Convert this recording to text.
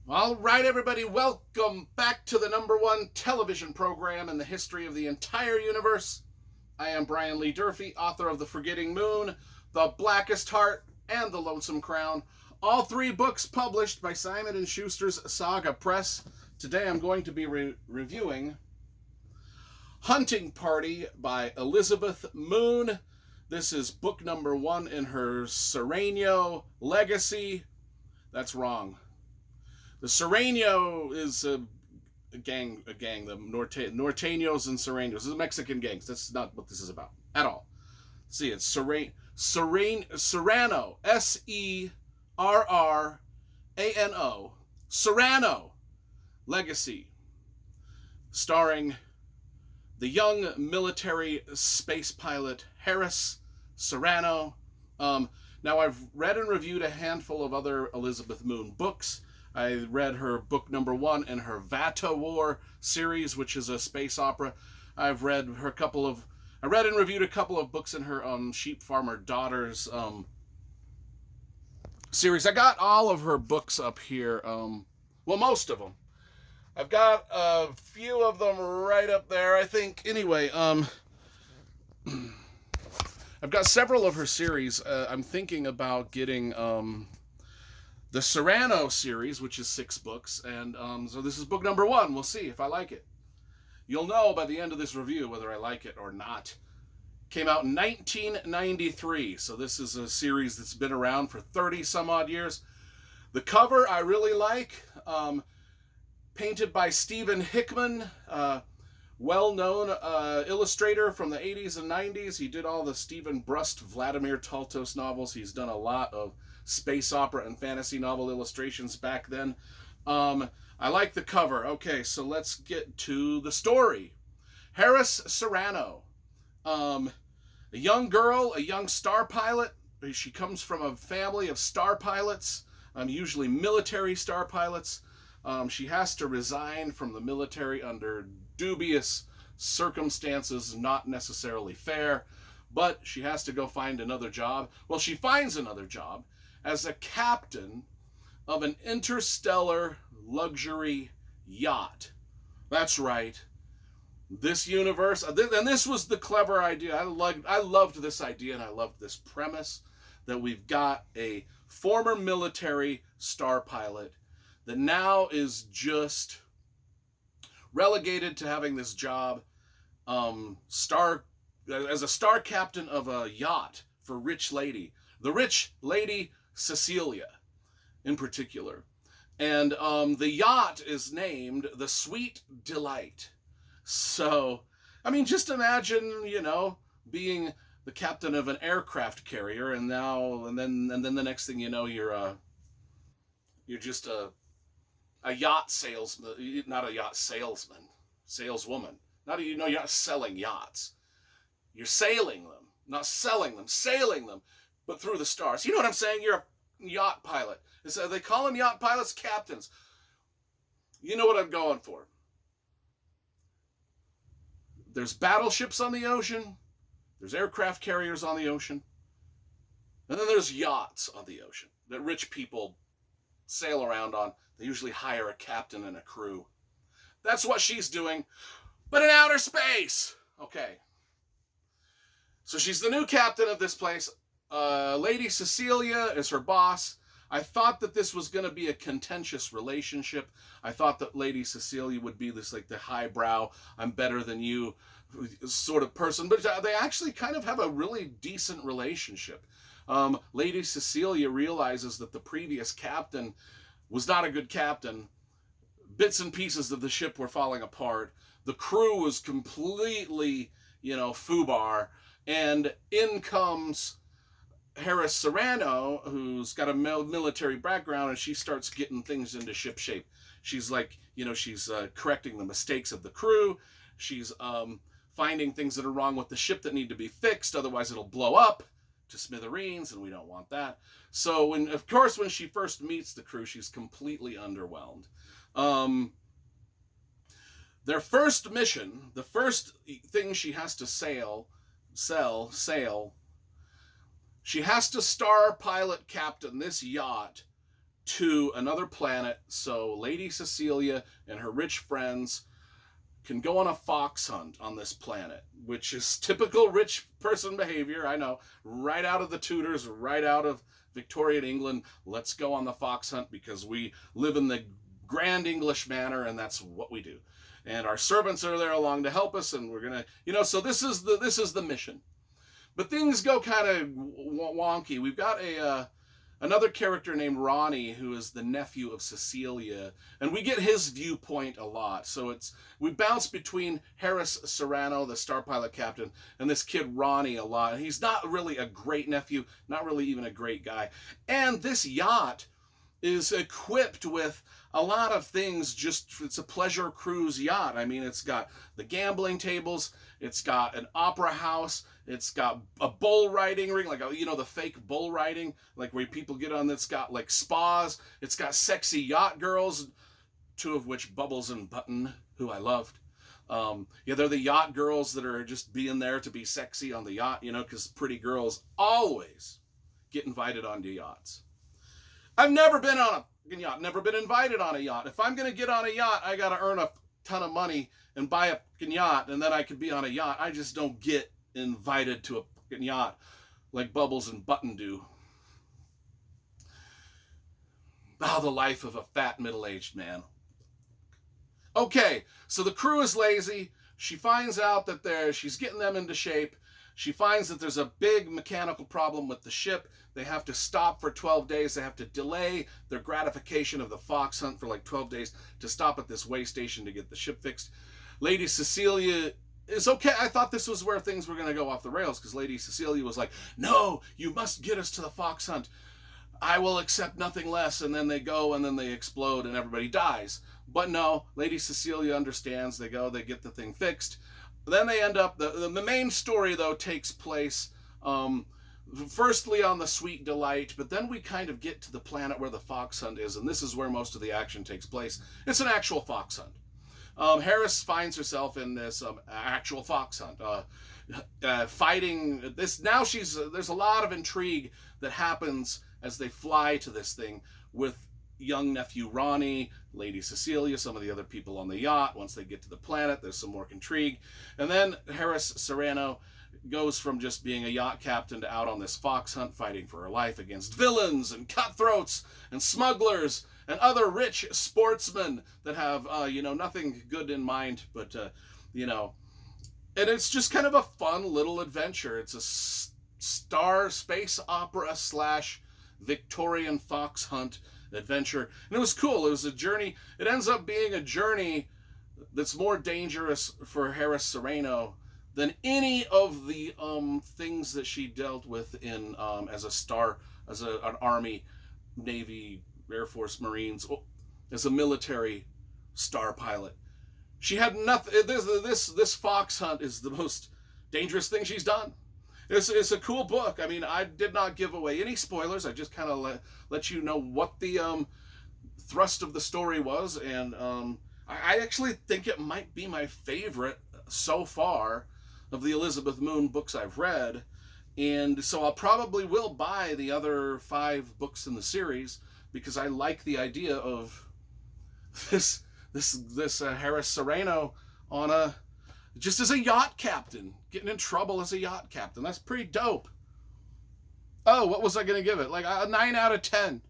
All right, everybody, welcome back to the #1 television program in the history of the entire universe. I am Brian Lee Durfee, author of The Forgetting Moon, The Blackest Heart, and The Lonesome Crown. All three books published by Simon & Schuster's Saga Press. Today I'm going to be reviewing Hunting Party by Elizabeth Moon. This is book #1 in her Sereno legacy. That's wrong. The Sereno is a gang, the Norteños and Serenos. This is Mexican gangs. That's not what this is about at all. See, it's Serrano, Serrano, Serrano Legacy, starring the young military space pilot Harris Serrano. Now, I've read and reviewed a handful of other Elizabeth Moon books. I read her book #1 in her Vata War series, which is a space opera. I read and reviewed a couple of books in her Sheep Farmer Daughters series. I got all of her books up here. Well, most of them. I've got a few of them right up there, I think. Anyway, I've got several of her series. I'm thinking about getting the Serrano series, which is 6 books, and so this is book #1. We'll see if I like it. You'll know by the end of this review whether I like it or not. Came out in 1993, so this is a series that's been around for 30 some odd years. The cover I really like, painted by Stephen Hickman, well-known illustrator from the 80s and 90s. He did all the Stephen Brust, Vladimir Taltos novels. He's done a lot of space opera and fantasy novel illustrations back then. I like the cover. Okay, so let's get to the story. Harris Serrano, a young girl, a young star pilot. She comes from a family of star pilots, usually military star pilots. She has to resign from the military under dubious circumstances, not necessarily fair, but she has to go find another job. Well, she finds another job as a captain of an interstellar luxury yacht. That's right. This universe, and this was the clever idea. I loved this idea, and I loved this premise that we've got a former military star pilot that now is just relegated to having this job as a star captain of a yacht for rich lady. The rich lady Cecilia, in particular. And the yacht is named the Sweet Delight. So, I mean, just imagine, being the captain of an aircraft carrier, and then the next thing you know, you're just a yacht salesman, not a yacht saleswoman. You're not selling yachts. You're sailing them, not selling them, sailing them, but through the stars. You know what I'm saying? You're a yacht pilot. They call them yacht pilots, captains. You know what I'm going for. There's battleships on the ocean. There's aircraft carriers on the ocean. And then there's yachts on the ocean that rich people sail around on. They usually hire a captain and a crew. That's what she's doing, but in outer space. Okay. So she's the new captain of this place. Lady Cecilia is her boss. I thought that this was going to be a contentious relationship. I thought that Lady Cecilia would be this, like, the highbrow, I'm better than you sort of person. But they actually kind of have a really decent relationship. Lady Cecilia realizes that the previous captain was not a good captain. Bits and pieces of the ship were falling apart. The crew was completely, foobar. And in comes Harris Serrano, who's got a military background, and she starts getting things into ship shape. She's she's correcting the mistakes of the crew. She's finding things that are wrong with the ship that need to be fixed, otherwise it'll blow up to smithereens, and we don't want that. So, when she first meets the crew, she's completely underwhelmed. Their first mission, the first thing she has to sail, she has to star pilot captain this yacht to another planet so Lady Cecilia and her rich friends can go on a fox hunt on this planet, which is typical rich person behavior. I know, right out of the Tudors, right out of Victorian England. Let's go on the fox hunt because we live in the grand English manner, and that's what we do. And our servants are there along to help us, and we're gonna, so this is the mission. But things go kind of wonky. We've got another character named Ronnie, who is the nephew of Cecilia, and we get his viewpoint a lot. So we bounce between Harris Serrano, the star pilot captain, and this kid Ronnie a lot. And he's not really a great nephew, not really even a great guy. And this yacht is equipped with a lot of things. It's a pleasure cruise yacht. I mean, it's got the gambling tables, it's got an opera house, it's got a bull riding ring, like the fake bull riding, like where people get on. That's got like spas. It's got sexy yacht girls, two of which Bubbles and Button, who I loved. They're the yacht girls that are just being there to be sexy on the yacht, because pretty girls always get invited onto yachts. I've never been on a yacht, never been invited on a yacht. If I'm going to get on a yacht, I got to earn a ton of money and buy a yacht, and then I could be on a yacht. I just don't get invited to a yacht like Bubbles and Button do. The life of a fat middle-aged man. Okay, so the crew is lazy. She finds out that she's getting them into shape. She finds that there's a big mechanical problem with the ship. They have to stop for 12 days. They have to delay their gratification of the fox hunt for like 12 days to stop at this way station to get the ship fixed. Lady Cecilia is okay. I thought this was where things were going to go off the rails, because Lady Cecilia was like, no, you must get us to the fox hunt. I will accept nothing less. And then they go, and then they explode, and everybody dies. But no, Lady Cecilia understands. They go, they get the thing fixed. Then they end up, the main story, though, takes place firstly on the Sweet Delight, but then we kind of get to the planet where the fox hunt is, and this is where most of the action takes place. It's an actual fox hunt. Harris finds herself in this actual fox hunt, fighting this. Now there's a lot of intrigue that happens as they fly to this thing with young nephew Ronnie, Lady Cecilia, some of the other people on the yacht. Once they get to the planet, there's some more intrigue. And then Harris Serrano goes from just being a yacht captain to out on this fox hunt, fighting for her life against villains and cutthroats and smugglers and other rich sportsmen that have, nothing good in mind, but, and it's just kind of a fun little adventure. It's a space opera / Victorian fox hunt adventure, and it was cool. It was a journey. It ends up being a journey that's more dangerous for Harris Serrano than any of the things that she dealt with in as an Army, Navy, Air Force, Marines, as a military star pilot. She had nothing. This fox hunt is the most dangerous thing she's done. It's a cool book. I mean, I did not give away any spoilers. I just kind of let you know what the thrust of the story was, and I actually think it might be my favorite so far of the Elizabeth Moon books I've read, and so I'll probably will buy the other 5 books in the series, because I like the idea of this Harris Serrano just as a yacht captain, getting in trouble as a yacht captain. That's pretty dope. Oh, what was I going to give it? Like a 9 out of 10.